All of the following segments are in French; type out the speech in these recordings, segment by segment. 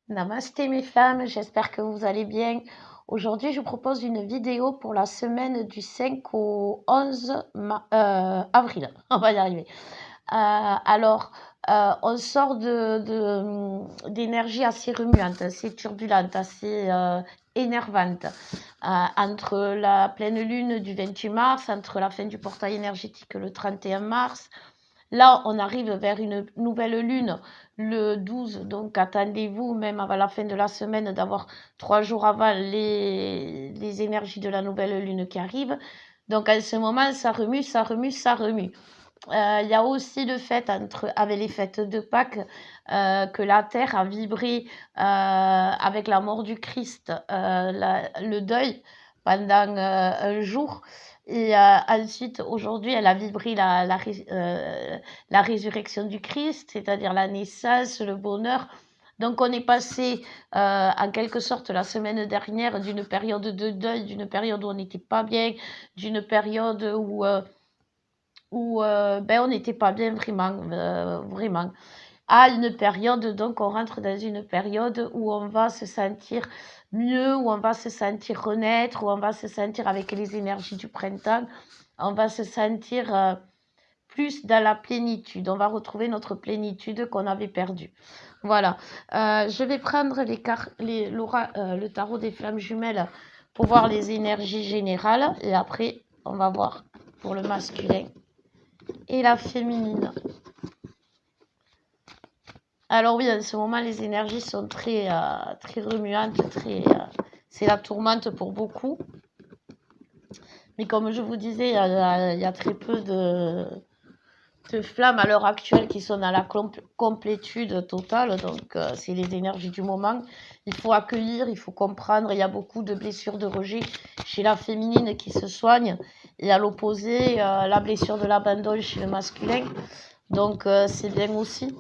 Namasté mes femmes, j'espère que vous allez bien. Aujourd'hui, je vous propose une vidéo pour la semaine du 5 au 11 avril. On va y arriver. Alors, on sort d'énergie assez remuante, assez turbulente, assez énervante. Entre la pleine lune du 28 mars, entre la fin du portail énergétique le 31 mars, là, on arrive vers une nouvelle lune le 12, donc attendez-vous, même avant la fin de la semaine, d'avoir 3 jours avant les énergies de la nouvelle lune qui arrivent. Donc en ce moment, ça remue, ça remue, ça remue. Il y a aussi le fait, avec les fêtes de Pâques, que la Terre a vibré avec la mort du Christ, le deuil pendant un jour. Et ensuite, aujourd'hui, elle a vibré la résurrection du Christ, c'est-à-dire la naissance, le bonheur. Donc, on est passé en quelque sorte la semaine dernière d'une période de deuil, d'une période où on n'était pas bien, d'une période où on n'était pas bien vraiment, à une période, donc on rentre dans une période où on va se sentir mieux, où on va se sentir renaître, où on va se sentir avec les énergies du printemps, on va se sentir plus dans la plénitude, on va retrouver notre plénitude qu'on avait perdue. Voilà, je vais prendre le tarot des flammes jumelles pour voir les énergies générales et après on va voir pour le masculin et la féminine. Alors oui, en ce moment, les énergies sont très remuantes, c'est la tourmente pour beaucoup. Mais comme je vous disais, il y a très peu de flammes à l'heure actuelle qui sont dans la complétude totale. Donc, c'est les énergies du moment. Il faut accueillir, il faut comprendre. Il y a beaucoup de blessures de rejet chez la féminine qui se soignent. Et à l'opposé, la blessure de l'abandon chez le masculin. Donc, c'est bien aussi.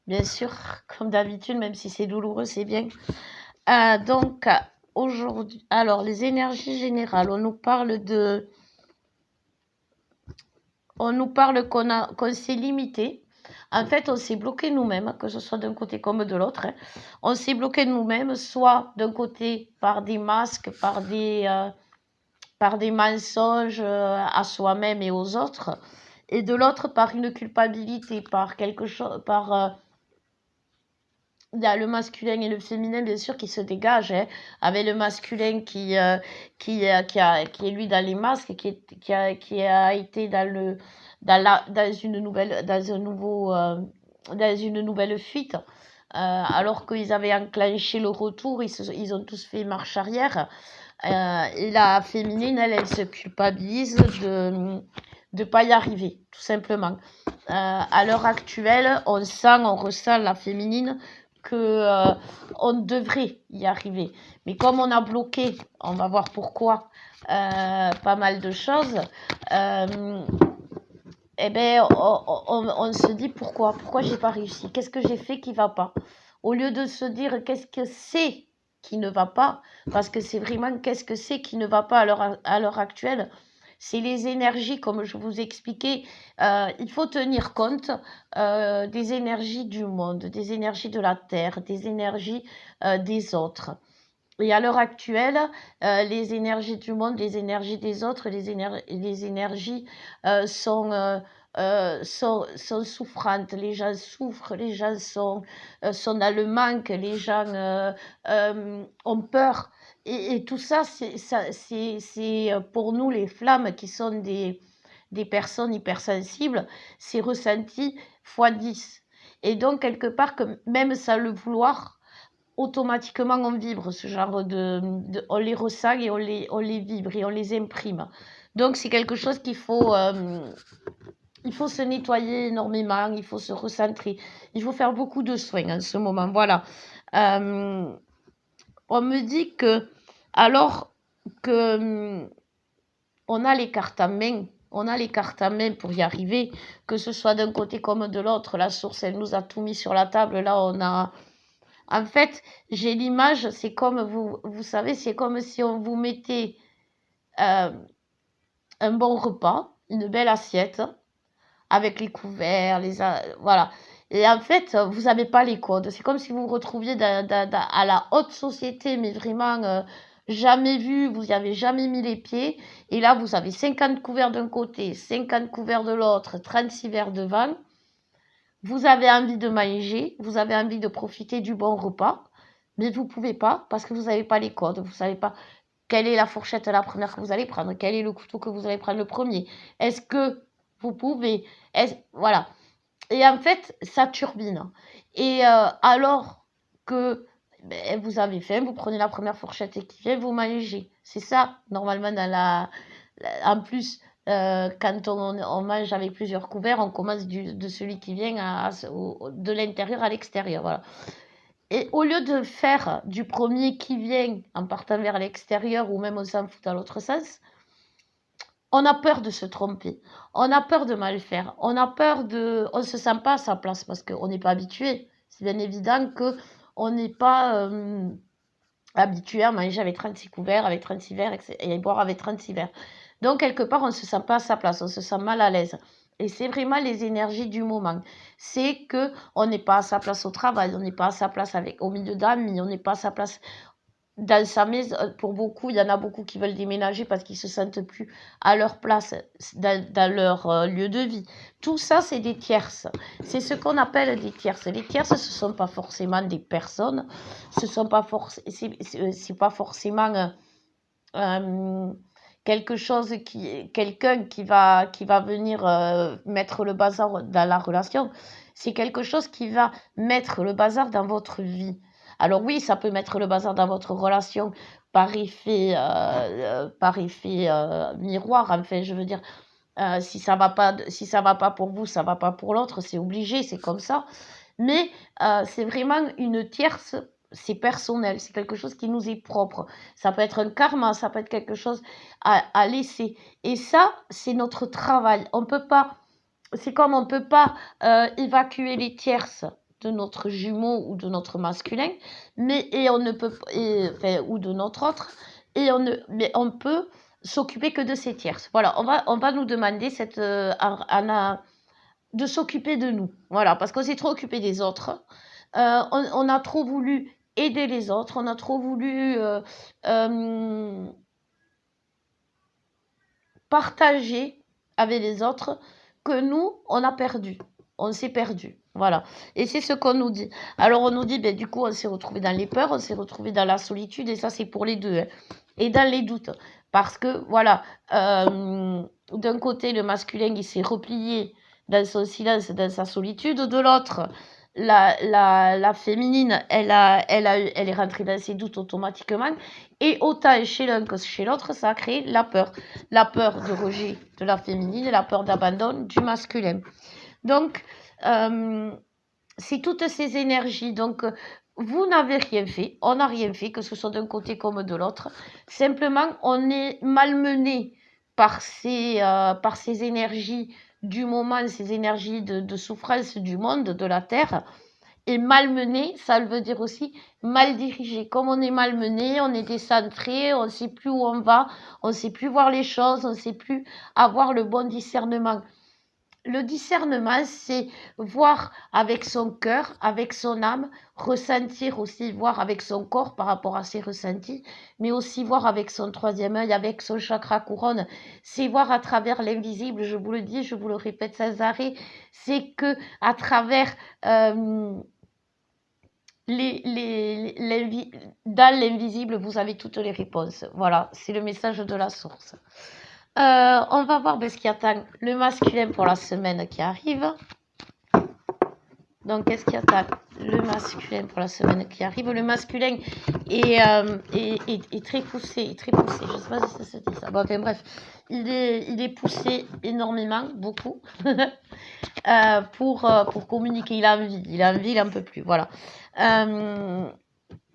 Bien sûr, comme d'habitude, même si c'est douloureux, c'est bien. Donc, aujourd'hui, alors, les énergies générales, on nous parle qu'on s'est limité. En fait, on s'est bloqué nous-mêmes, que ce soit d'un côté comme de l'autre. On s'est bloqué nous-mêmes, soit d'un côté par des masques, par des mensonges à soi-même et aux autres, et de l'autre par une culpabilité, par quelque chose, il y a le masculin et le féminin, bien sûr, qui se dégagent, hein, avec le masculin qui est lui dans les masques, qui a été dans une nouvelle fuite, alors qu'ils avaient enclenché le retour, ils ont tous fait marche arrière. Et la féminine, elle se culpabilise de ne pas y arriver, tout simplement. À l'heure actuelle, on ressent la féminine que on devrait y arriver. Mais comme on a bloqué, on va voir pourquoi, pas mal de choses, eh ben, on se dit pourquoi j'ai pas réussi, qu'est-ce que j'ai fait qui va pas, au lieu de se dire qu'est-ce que c'est qui ne va pas, parce que c'est vraiment qu'est-ce que c'est qui ne va pas à l'heure actuelle. C'est les énergies, comme je vous expliquais. Il faut tenir compte des énergies du monde, des énergies de la Terre, des énergies des autres. Et à l'heure actuelle, les énergies du monde, les énergies des autres, les énergies sont souffrantes. Les gens souffrent, les gens sont dans le manque, les gens ont peur. Et tout ça, c'est pour nous, les flammes, qui sont des personnes hypersensibles, c'est ressenti fois 10. Et donc, quelque part, que même sans le vouloir, automatiquement on vibre ce genre on les ressent et on les vibre et on les imprime. Donc c'est quelque chose il faut se nettoyer énormément, il faut se recentrer, il faut faire beaucoup de soins en ce moment. Voilà. On me dit que alors que on a les cartes en main, pour y arriver, que ce soit d'un côté comme de l'autre. La source, elle nous a tout mis sur la table. Là, en fait, j'ai l'image, c'est comme vous savez, c'est comme si on vous mettait un bon repas, une belle assiette, avec les couverts, voilà. Et en fait, vous n'avez pas les codes. C'est comme si vous vous retrouviez à la haute société, mais vraiment jamais vu, vous n'y avez jamais mis les pieds. Et là, vous avez 50 couverts d'un côté, 50 couverts de l'autre, 36 verres de vin. Vous avez envie de manger, vous avez envie de profiter du bon repas, mais vous ne pouvez pas parce que vous n'avez pas les codes. Vous ne savez pas quelle est la fourchette la première que vous allez prendre, quel est le couteau que vous allez prendre le premier. Est-ce que vous pouvez, voilà. Et en fait, ça turbine. Et alors que vous avez faim, vous prenez la première fourchette qui vient, vous mangez. C'est ça, normalement, en plus, quand on mange avec plusieurs couverts, on commence de celui qui vient de l'intérieur à l'extérieur. Voilà. Et au lieu de faire du premier qui vient en partant vers l'extérieur, ou même on s'en fout dans l'autre sens, on a peur de se tromper, on a peur de mal faire, on a peur on ne se sent pas à sa place parce qu'on n'est pas habitué. C'est bien évident qu'on n'est pas habitué à manger avec 36 couverts, avec 36 verres et boire avec 36 verres. Donc, quelque part, on ne se sent pas à sa place, on se sent mal à l'aise. Et c'est vraiment les énergies du moment. C'est qu'on n'est pas à sa place au travail, on n'est pas à sa place au milieu d'amis, on n'est pas à sa place dans sa maison. Pour beaucoup, il y en a beaucoup qui veulent déménager parce qu'ils ne se sentent plus à leur place dans leur lieu de vie. Tout ça, c'est des tierces. C'est ce qu'on appelle des tierces. Les tierces, ce ne sont pas forcément des personnes. Ce sont pas c'est pas forcément quelqu'un qui va venir mettre le bazar dans la relation. C'est quelque chose qui va mettre le bazar dans votre vie. Alors oui, ça peut mettre le bazar dans votre relation par effet miroir. Enfin, je veux dire, si ça va pas pour vous, ça va pas pour l'autre. C'est obligé, c'est comme ça. Mais c'est vraiment une tierce. C'est personnel, c'est quelque chose qui nous est propre. Ça peut être un karma, ça peut être quelque chose à laisser. Et ça, c'est notre travail. On peut pas, c'est comme on peut pas évacuer les tierces de notre jumeau ou de notre masculin, et on ne peut ou de notre autre, mais on peut s'occuper que de ces tierces. Voilà, on va nous demander de s'occuper de nous. Voilà, parce qu'on s'est trop occupé des autres. On a trop voulu aider les autres, on a trop voulu partager avec les autres que nous, on a perdu. On s'est perdu. Voilà. Et c'est ce qu'on nous dit. Alors, on nous dit, du coup, on s'est retrouvé dans les peurs, on s'est retrouvé dans la solitude, et ça, c'est pour les deux. Hein. Et dans les doutes. Parce que, voilà, d'un côté, le masculin, il s'est replié dans son silence, dans sa solitude. De l'autre, la féminine, elle est rentrée dans ses doutes automatiquement. Et autant chez l'un que chez l'autre, ça a créé la peur. La peur de rejet de la féminine et la peur d'abandon du masculin. Donc, c'est toutes ces énergies. Donc, vous n'avez rien fait, on n'a rien fait, que ce soit d'un côté comme de l'autre. Simplement, on est malmené par ces énergies du moment, ces énergies de souffrance du monde, de la terre. Et malmené, ça veut dire aussi mal dirigé. Comme on est malmené, on est décentré, on ne sait plus où on va, on ne sait plus voir les choses, on ne sait plus avoir le bon discernement. Le discernement, c'est voir avec son cœur, avec son âme, ressentir aussi, voir avec son corps par rapport à ses ressentis, mais aussi voir avec son troisième œil, avec son chakra couronne. C'est voir à travers l'invisible, je vous le dis, je vous le répète sans arrêt, c'est que à travers dans l'invisible, vous avez toutes les réponses. Voilà, c'est le message de la source. On va voir ce qui attend le masculin pour la semaine qui arrive. Donc, qu'est-ce qui attend le masculin pour la semaine qui arrive? Le masculin est très poussé, très poussé. Je ne sais pas si ça se dit ça. Bon, enfin, bref, il est poussé énormément, beaucoup, pour communiquer. Il a envie, il n'en peut plus. Voilà.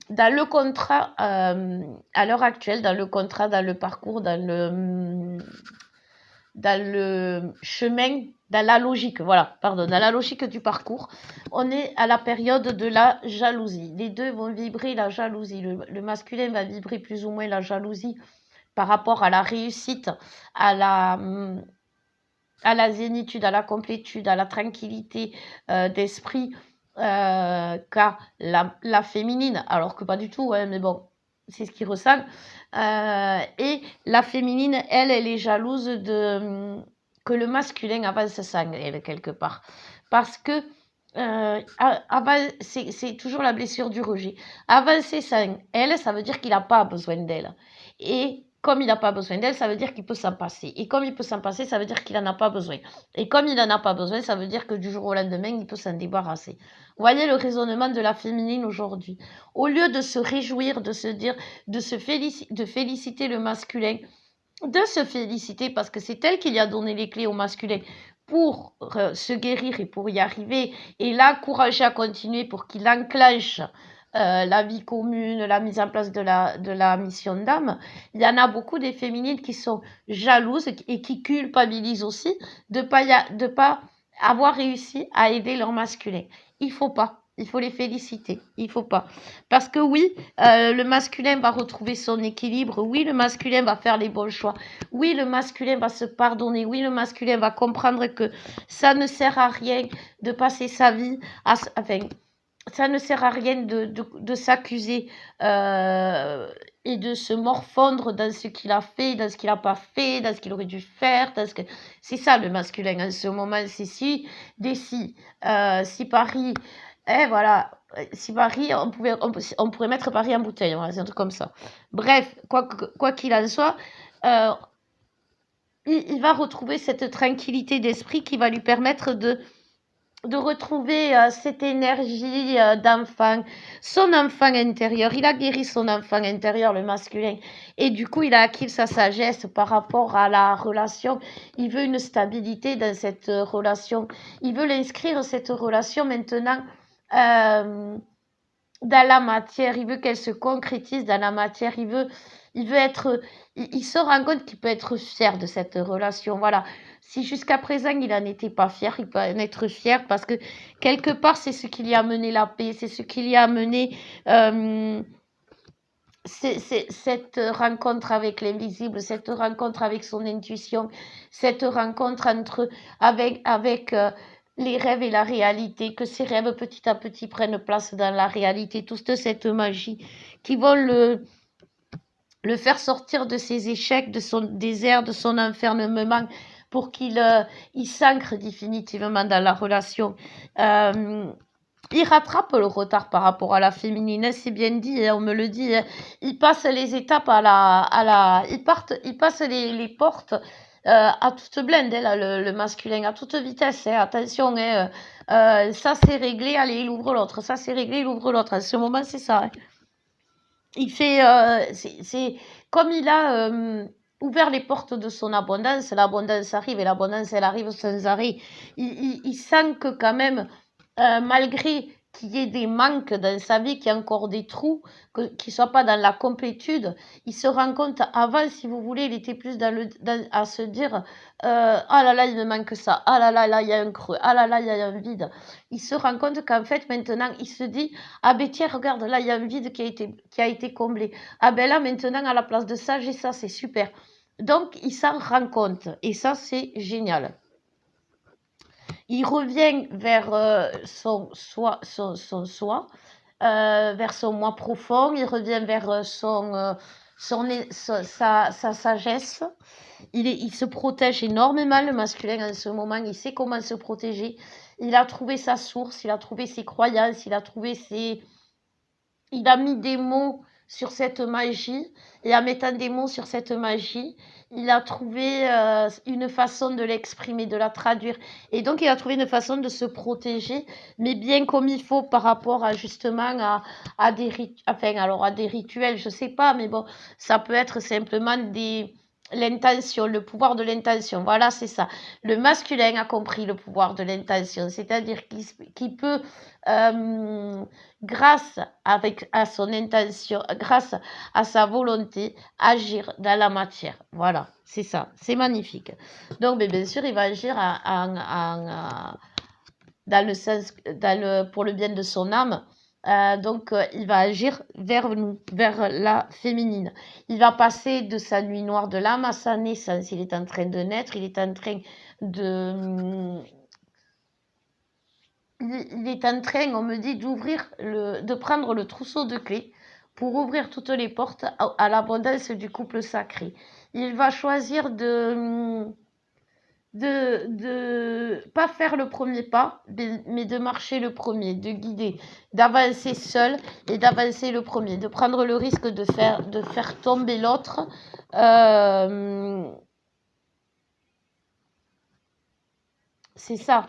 Dans le contrat, à l'heure actuelle, dans le contrat, dans le parcours, dans le chemin, dans la logique, voilà, pardon, dans la logique du parcours, on est à la période de la jalousie. Les deux vont vibrer la jalousie. Le masculin va vibrer plus ou moins la jalousie par rapport à la réussite, à la à la zénitude, à la complétude, à la tranquillité d'esprit qu'a la féminine, alors que pas du tout, hein, mais bon, c'est ce qu'il ressent. Et la féminine, elle est jalouse que le masculin avance sans elle, quelque part. Parce que c'est toujours la blessure du rejet. Avancer sans elle, ça veut dire qu'il n'a pas besoin d'elle. Et comme il n'a pas besoin d'elle, ça veut dire qu'il peut s'en passer. Et comme il peut s'en passer, ça veut dire qu'il n'en a pas besoin. Et comme il n'en a pas besoin, ça veut dire que du jour au lendemain, il peut s'en débarrasser. Vous voyez le raisonnement de la féminine aujourd'hui. Au lieu de se réjouir, de se dire, de féliciter le masculin, de se féliciter parce que c'est elle qui lui a donné les clés au masculin pour se guérir et pour y arriver, et l'encourager à continuer pour qu'il enclenche la vie commune, la mise en place de la mission d'âme. Il y en a beaucoup des féminines qui sont jalouses et qui culpabilisent aussi de pas avoir réussi à aider leur masculin. Il faut pas. Il faut les féliciter. Il faut pas. Parce que oui, le masculin va retrouver son équilibre. Oui, le masculin va faire les bons choix. Oui, le masculin va se pardonner. Oui, le masculin va comprendre que ça ne sert à rien de passer sa vie enfin, ça ne sert à rien de s'accuser et de se morfondre dans ce qu'il a fait, dans ce qu'il n'a pas fait, dans ce qu'il aurait dû faire. C'est ça le masculin en ce moment. C'est si Paris, voilà, si Paris, on pourrait mettre Paris en bouteille, voilà, c'est un truc comme ça. Bref, quoi qu'il en soit, il va retrouver cette tranquillité d'esprit qui va lui permettre de retrouver cette énergie d'enfant, son enfant intérieur. Il a guéri son enfant intérieur, le masculin, et du coup, il a acquis sa sagesse par rapport à la relation. Il veut une stabilité dans cette relation. Il veut l'inscrire, cette relation, maintenant, dans la matière. Il veut qu'elle se concrétise dans la matière. Il se rend compte qu'il peut être fier de cette relation. Voilà. Si jusqu'à présent, il n'en était pas fier, il peut en être fier parce que quelque part, c'est ce qui lui a amené la paix, c'est ce qui lui a amené cette rencontre avec l'invisible, cette rencontre avec son intuition, cette rencontre avec les rêves et la réalité, que ces rêves petit à petit prennent place dans la réalité, toute cette magie qui vont le faire sortir de ses échecs, de son désert, de son enfermement, pour qu'il s'ancre définitivement dans la relation. Il rattrape le retard par rapport à la féminine, c'est bien dit, on me le dit. Il passe les étapes il passe les portes à toute blinde, là, le masculin, à toute vitesse. Attention, ça c'est réglé, allez, il ouvre l'autre. Ça c'est réglé, il ouvre l'autre. À ce moment, c'est ça. Il fait, c'est comme il a ouvert les portes de son abondance, l'abondance arrive et l'abondance, elle arrive sans arrêt. Il sent que quand même, malgré qu'il y ait des manques dans sa vie, qu'il y ait encore des trous, qu'il ne soit pas dans la complétude, il se rend compte, avant, si vous voulez, il était plus à se dire ah là là, il me manque ça, ah là là, là, il y a un creux, ah là là, il y a un vide. Il se rend compte qu'en fait, maintenant, il se dit ah ben tiens, regarde, là, il y a un vide qui a été comblé. Ah ben là, maintenant, à la place de ça, j'ai ça, c'est super. Donc, il s'en rend compte, et ça, c'est génial. Il revient vers son soi, vers son moi profond. Il revient vers sa sagesse. Il se protège énormément, le masculin, en ce moment. Il sait comment se protéger. Il a trouvé sa source, il a trouvé ses croyances, il a mis des mots sur cette magie, et en mettant des mots sur cette magie, il a trouvé une façon de l'exprimer, de la traduire. Et donc, il a trouvé une façon de se protéger, mais bien comme il faut par rapport à justement à des rituels, je sais pas, mais bon, ça peut être simplement l'intention, le pouvoir de l'intention. Voilà, c'est ça. Le masculin a compris le pouvoir de l'intention, c'est-à-dire qu'il peut, grâce à son intention, grâce à sa volonté, agir dans la matière. Voilà, c'est ça. C'est magnifique. Donc, bien sûr, il va agir dans le sens, pour le bien de son âme. Donc, il va agir vers nous, vers la féminine. Il va passer de sa nuit noire de l'âme à sa naissance. Il est en train de naître, il est en train de... Il est en train, on me dit, de prendre le trousseau de clés pour ouvrir toutes les portes à l'abondance du couple sacré. Il va choisir de pas faire le premier pas, mais de marcher le premier, de guider, d'avancer seul et d'avancer le premier, de prendre le risque de faire tomber l'autre. C'est ça.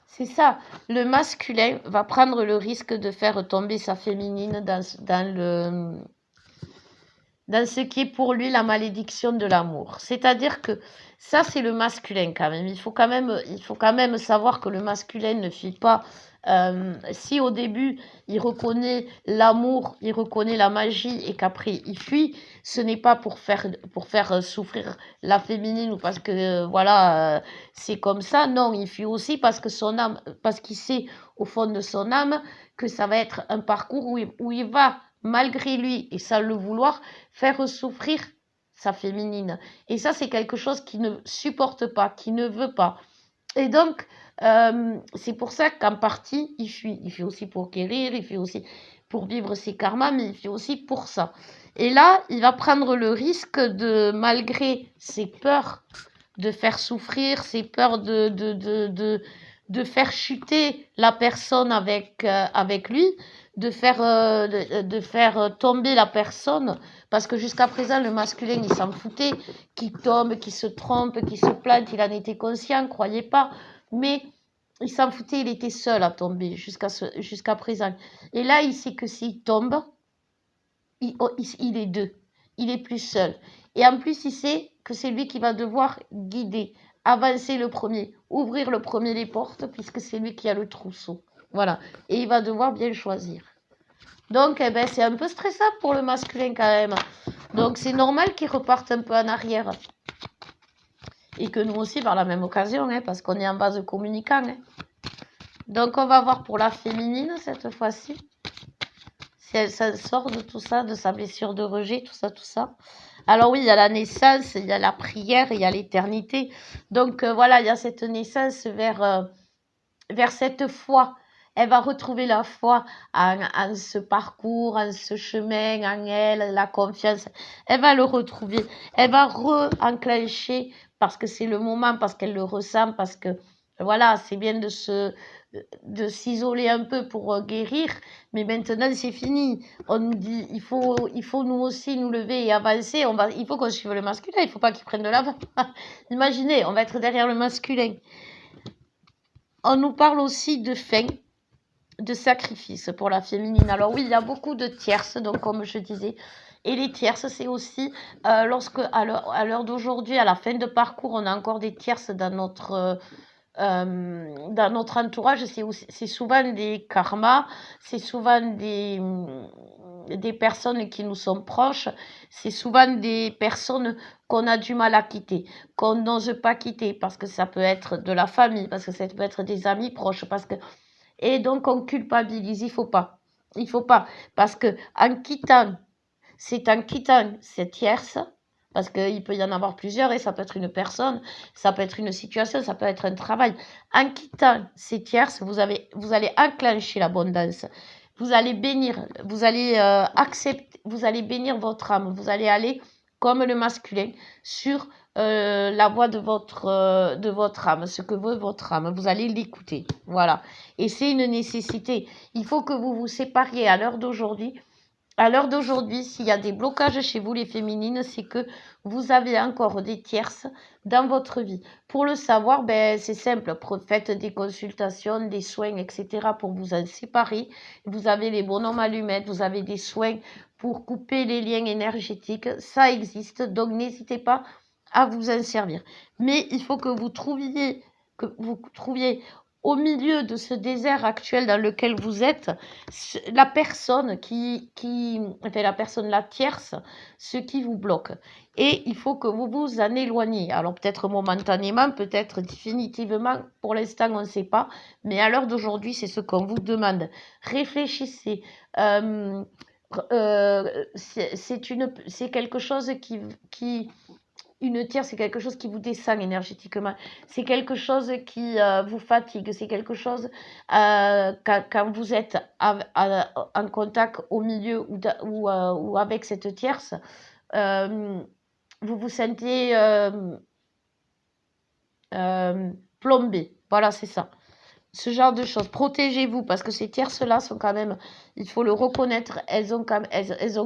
C'est ça. Le masculin va prendre le risque de faire tomber sa féminine dans ce qui est pour lui la malédiction de l'amour. C'est-à-dire que ça, c'est le masculin quand même. Il faut quand même savoir que le masculin ne fuit pas. Si au début, il reconnaît l'amour, il reconnaît la magie et qu'après, il fuit, ce n'est pas pour faire souffrir la féminine ou parce que, voilà, c'est comme ça. Non, il fuit aussi parce que son âme, parce qu'il sait au fond de son âme que ça va être un parcours où il va, malgré lui et sans le vouloir, faire souffrir sa féminine. Et ça, c'est quelque chose qu'il ne supporte pas, qu'il ne veut pas. Et donc, c'est pour ça qu'en partie, il fuit. Il fuit aussi pour guérir, il fuit aussi pour vivre ses karmas, mais il fuit aussi pour ça. Et là, il va prendre le risque de, malgré ses peurs, de faire souffrir, ses peurs de faire chuter la personne avec lui, de faire tomber la personne, parce que jusqu'à présent, le masculin, il s'en foutait, qu'il tombe, qu'il se trompe, qu'il se plante, il en était conscient, croyez pas, mais il s'en foutait, il était seul à tomber jusqu'à présent. Et là, il sait que s'il tombe, il est deux, il est plus seul. Et en plus, il sait que c'est lui qui va devoir guider, avancer le premier, ouvrir le premier les portes, puisque c'est lui qui a le trousseau. Voilà. Et il va devoir bien choisir. Donc, eh ben, c'est un peu stressant pour le masculin quand même. Donc, c'est normal qu'il reparte un peu en arrière. Et que nous aussi, par la même occasion, hein, parce qu'on est en base communicant. Hein. Donc, on va voir pour la féminine cette fois-ci. Si elle sort de tout ça, de sa blessure de rejet, tout ça, tout ça. Alors oui, il y a la naissance, il y a la prière, il y a l'éternité. Donc, voilà, il y a cette naissance vers cette foi. Elle va retrouver la foi en ce parcours, en ce chemin, en elle, la confiance. Elle va le retrouver. Elle va re-enclencher parce que c'est le moment, parce qu'elle le ressent, parce que voilà, c'est bien de s'isoler un peu pour guérir, mais maintenant c'est fini. On nous dit, il faut nous aussi nous lever et avancer. Il faut qu'on suive le masculin, il ne faut pas qu'il prenne de l'avant. Imaginez, on va être derrière le masculin. On nous parle aussi de fin, de sacrifice pour la féminine. Alors oui, il y a beaucoup de tierces, donc comme je disais, et les tierces, c'est aussi lorsque à l'heure d'aujourd'hui, à la fin de parcours, on a encore des tierces dans notre entourage. C'est souvent des karmas, c'est souvent des personnes qui nous sont proches, c'est souvent des personnes qu'on a du mal à quitter, qu'on n'ose pas quitter, parce que ça peut être de la famille, parce que ça peut être des amis proches, parce que et donc on culpabilise, il faut pas, parce que en quittant cette tierce, parce qu'il peut y en avoir plusieurs et ça peut être une personne, ça peut être une situation, ça peut être un travail. En quittant ces tierces, vous allez enclencher l'abondance. Vous allez bénir, vous allez accepter, vous allez bénir votre âme, vous allez aller comme le masculin sur la voix de votre âme, ce que veut votre âme. Vous allez l'écouter. Voilà. Et c'est une nécessité. Il faut que vous vous sépariez à l'heure d'aujourd'hui. À l'heure d'aujourd'hui, s'il y a des blocages chez vous, les féminines, c'est que vous avez encore des tierces dans votre vie. Pour le savoir, ben, c'est simple. Faites des consultations, des soins, etc. pour vous en séparer. Vous avez les bonhommes allumettes, vous avez des soins pour couper les liens énergétiques. Ça existe, donc n'hésitez pas à vous en servir. Mais il faut que vous trouviez au milieu de ce désert actuel dans lequel vous êtes, la personne enfin la personne, la tierce, ce qui vous bloque. Et il faut que vous vous en éloigniez. Alors peut-être momentanément, peut-être définitivement, pour l'instant on ne sait pas, mais à l'heure d'aujourd'hui, c'est ce qu'on vous demande. Réfléchissez. C'est quelque chose une tierce, c'est quelque chose qui vous descend énergétiquement. C'est quelque chose qui vous fatigue. C'est quelque chose, quand vous êtes en contact au milieu ou avec cette tierce, vous vous sentez plombé. Voilà, c'est ça. Ce genre de choses. Protégez-vous parce que ces tierces-là sont quand même, il faut le reconnaître, elles ont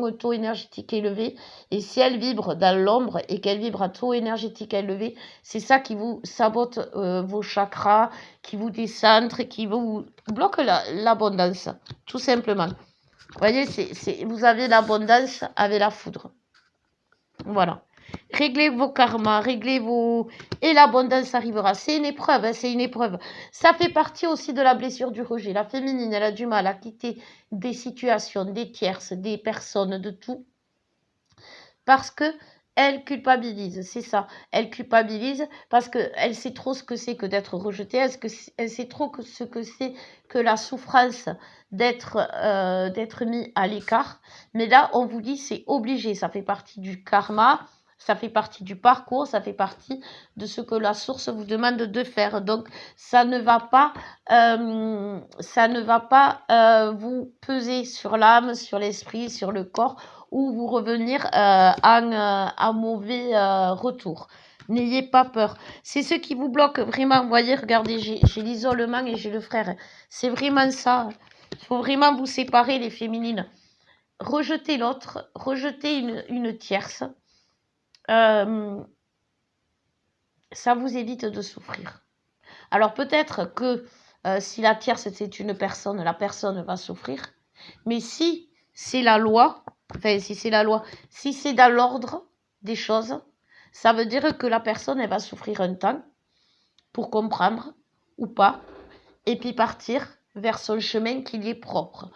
un taux énergétique élevé. Et si elles vibrent dans l'ombre et qu'elles vibrent à taux énergétique élevé, c'est ça qui vous sabote vos chakras, qui vous décentre, qui vous bloque l'abondance, tout simplement. Vous voyez, vous avez l'abondance avec la foudre. Voilà. Réglez vos karmas, réglez vos... Et l'abondance arrivera. C'est une épreuve, hein, c'est une épreuve. Ça fait partie aussi de la blessure du rejet. La féminine, elle a du mal à quitter des situations, des tierces, des personnes, de tout. Parce que elle culpabilise, c'est ça. Elle culpabilise parce qu'elle sait trop ce que c'est que d'être rejetée. Elle sait trop ce que c'est que la souffrance d'être mis à l'écart. Mais là, on vous dit, c'est obligé. Ça fait partie du karma. Ça fait partie du parcours, ça fait partie de ce que la source vous demande de faire. Donc, ça ne va pas vous peser sur l'âme, sur l'esprit, sur le corps, ou vous revenir en mauvais retour. N'ayez pas peur. C'est ce qui vous bloque vraiment. Vous voyez, regardez, j'ai l'isolement et j'ai le frère. C'est vraiment ça. Il faut vraiment vous séparer, les féminines. Rejetez l'autre, rejetez une tierce. Ça vous évite de souffrir. Alors peut-être que si la tierce c'est une personne, la personne va souffrir. Mais si c'est la loi, enfin si c'est la loi, si c'est dans l'ordre des choses, ça veut dire que la personne elle va souffrir un temps pour comprendre ou pas, et puis partir vers son chemin qui lui est propre.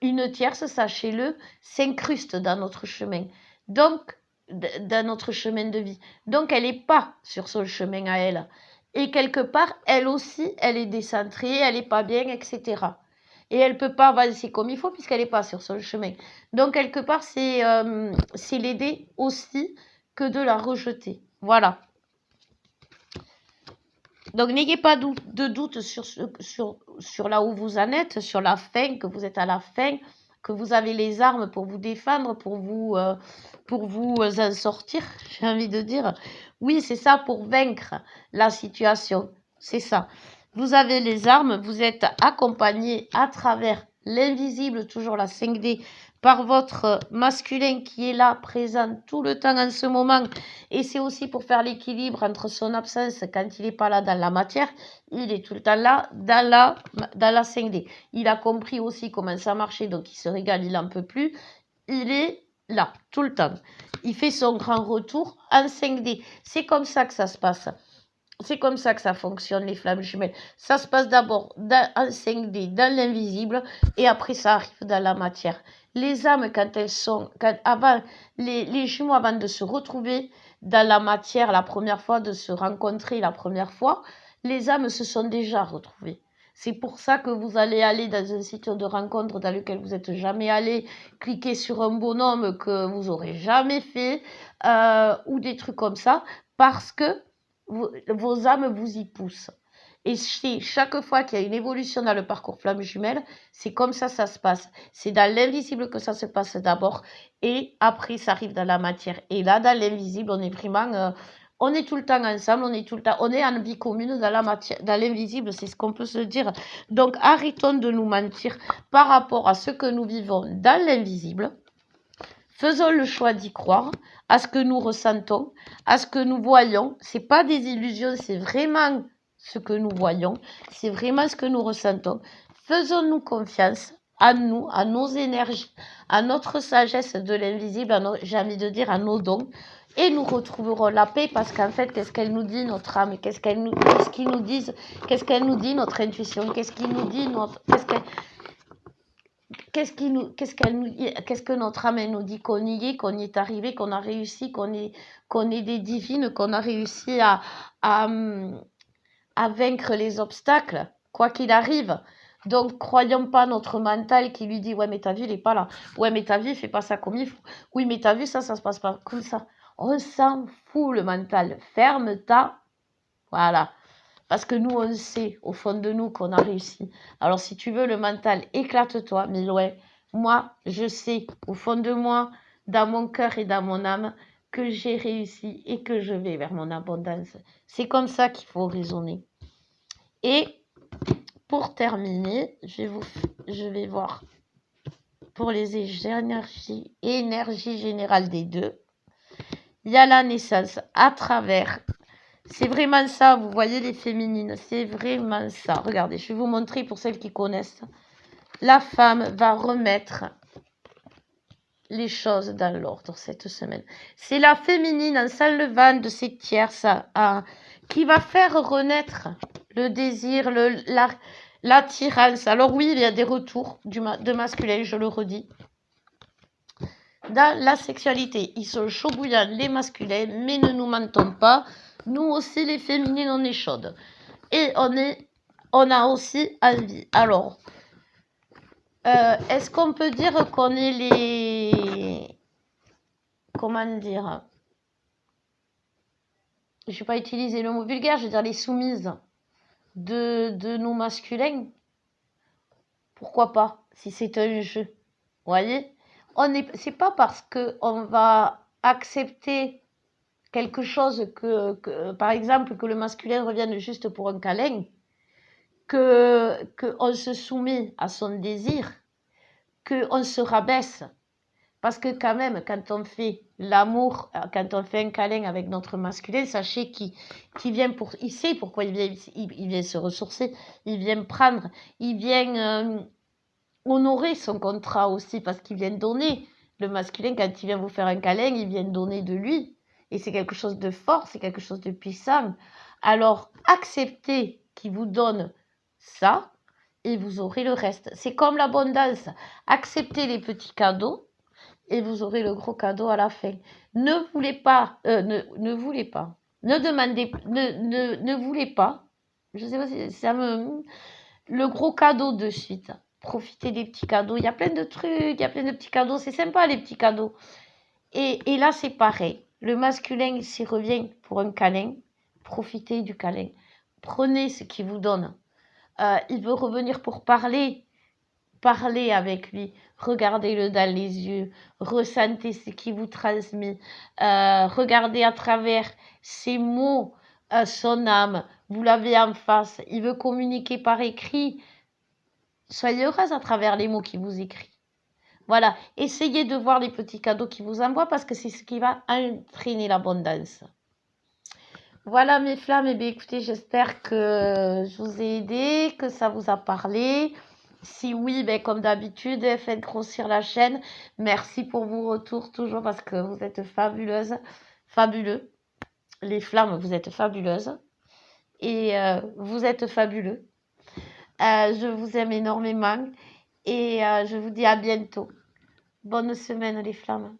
Une tierce, sachez-le, s'incruste dans notre chemin. Donc, dans notre chemin de vie. Donc, elle n'est pas sur son chemin à elle. Et quelque part, elle aussi, elle est décentrée, elle n'est pas bien, etc. Et elle ne peut pas avancer comme il faut puisqu'elle n'est pas sur son chemin. Donc, quelque part, c'est l'aider aussi que de la rejeter. Voilà. Donc, n'ayez pas de doute sur là où vous en êtes, sur la fin, que vous êtes à la fin, que vous avez les armes pour vous défendre, pour vous en sortir, j'ai envie de dire. Oui, c'est ça, pour vaincre la situation. C'est ça. Vous avez les armes, vous êtes accompagné à travers l'invisible, toujours la 5D, par votre masculin qui est là, présent tout le temps en ce moment. Et c'est aussi pour faire l'équilibre entre son absence quand il n'est pas là dans la matière. Il est tout le temps là dans la 5D. Il a compris aussi comment ça marchait, donc il se régale, il n'en peut plus. Il est là, tout le temps. Il fait son grand retour en 5D. C'est comme ça que ça se passe. C'est comme ça que ça fonctionne, les flammes jumelles. Ça se passe d'abord en 5D, dans l'invisible, et après ça arrive dans la matière. Les âmes, quand elles sont... les jumeaux, avant de se retrouver dans la matière la première fois, de se rencontrer la première fois, les âmes se sont déjà retrouvées. C'est pour ça que vous allez aller dans un site de rencontre dans lequel vous n'êtes jamais allé, cliquer sur un bonhomme que vous n'aurez jamais fait, ou des trucs comme ça, parce que vos âmes vous y poussent. Et chaque fois qu'il y a une évolution dans le parcours flamme jumelle, c'est comme ça se passe. C'est dans l'invisible que ça se passe d'abord, et après ça arrive dans la matière. Et là, dans l'invisible, on est vraiment... on est tout le temps ensemble, on est en vie commune dans la matière, dans l'invisible, c'est ce qu'on peut se dire. Donc, arrêtons de nous mentir par rapport à ce que nous vivons dans l'invisible. Faisons le choix d'y croire, à ce que nous ressentons, à ce que nous voyons. Ce n'est pas des illusions, c'est vraiment ce que nous voyons, c'est vraiment ce que nous ressentons. Faisons-nous confiance à nous, à nos énergies, à notre sagesse de l'invisible, j'ai envie de dire à nos dons, et nous retrouverons la paix parce qu'en fait, qu'est-ce qu'elle nous dit, notre âme? Qu'est-ce qu'elle nous dit? Qu'est-ce qu'elle nous dit, notre intuition? Qu'est-ce qu'il nous dit, qu'est-ce que notre âme elle nous dit qu'on y est arrivé, qu'on a réussi, qu'on est des divines, qu'on a réussi à vaincre les obstacles, quoi qu'il arrive. Donc, croyons pas notre mental qui lui dit « Ouais, mais ta vie, il n'est pas là. Ouais, mais ta vie, fait pas ça comme il faut. Oui, mais ta vie, ça se passe pas comme ça. » On s'en fout, le mental. Ferme ta... Voilà. Parce que nous, on sait, au fond de nous, qu'on a réussi. Alors, si tu veux, le mental, éclate-toi. Mais ouais, moi, je sais, au fond de moi, dans mon cœur et dans mon âme, que j'ai réussi et que je vais vers mon abondance. C'est comme ça qu'il faut raisonner. Et pour terminer, je vais voir pour les énergies générales des deux. Il y a la naissance à travers. C'est vraiment ça, vous voyez les féminines, c'est vraiment ça. Regardez, je vais vous montrer pour celles qui connaissent. La femme va remettre les choses dans l'ordre cette semaine. C'est la féminine en s'enlevant de ses tierces qui va faire renaître le désir, l'attirance. Alors oui, il y a des retours de masculin, je le redis. Dans la sexualité, ils sont chauds bouillants, les masculins, mais ne nous mentons pas. Nous aussi, les féminines, on est chaudes. Et on a aussi envie. Alors, est-ce qu'on peut dire qu'on est les... Comment dire? Je ne vais pas utiliser le mot vulgaire, je vais dire les soumises de nos masculins. Pourquoi pas, si c'est un jeu. Vous voyez? C'est pas parce qu'on va accepter quelque chose par exemple, que le masculin revienne juste pour un câlin, qu'on se soumet à son désir, qu'on se rabaisse. Parce que quand même, quand on fait l'amour, quand on fait un câlin avec notre masculin, sachez qu'il vient il sait pourquoi il vient se ressourcer, il vient prendre, il vient honorer son contrat aussi, parce qu'il vient donner. Le masculin, quand il vient vous faire un câlin, il vient donner de lui. Et c'est quelque chose de fort, c'est quelque chose de puissant. Alors, acceptez qu'il vous donne ça et vous aurez le reste. C'est comme l'abondance. Acceptez les petits cadeaux et vous aurez le gros cadeau à la fin. Ne voulez pas, ne voulez pas, ne demandez, ne voulez pas. Je sais pas si ça le gros cadeau de suite. Profitez des petits cadeaux. Il y a plein de trucs, il y a plein de petits cadeaux. C'est sympa les petits cadeaux. Et là, c'est pareil. Le masculin, s'il revient pour un câlin, profitez du câlin. Prenez ce qu'il vous donne. Il veut revenir pour parler. Parlez avec lui. Regardez-le dans les yeux. Ressentez ce qu'il vous transmet. Regardez à travers ses mots, son âme. Vous l'avez en face. Il veut communiquer par écrit. Soyez heureuse à travers les mots qu'il vous écrit. Voilà, essayez de voir les petits cadeaux qu'il vous envoie parce que c'est ce qui va entraîner l'abondance. Voilà mes flammes, et bien écoutez, j'espère que je vous ai aidé, que ça vous a parlé. Si oui, ben comme d'habitude, faites grossir la chaîne. Merci pour vos retours toujours parce que vous êtes fabuleuses, fabuleux. Les flammes, vous êtes fabuleuses et vous êtes fabuleux. Je vous aime énormément et je vous dis à bientôt. Bonne semaine les flammes.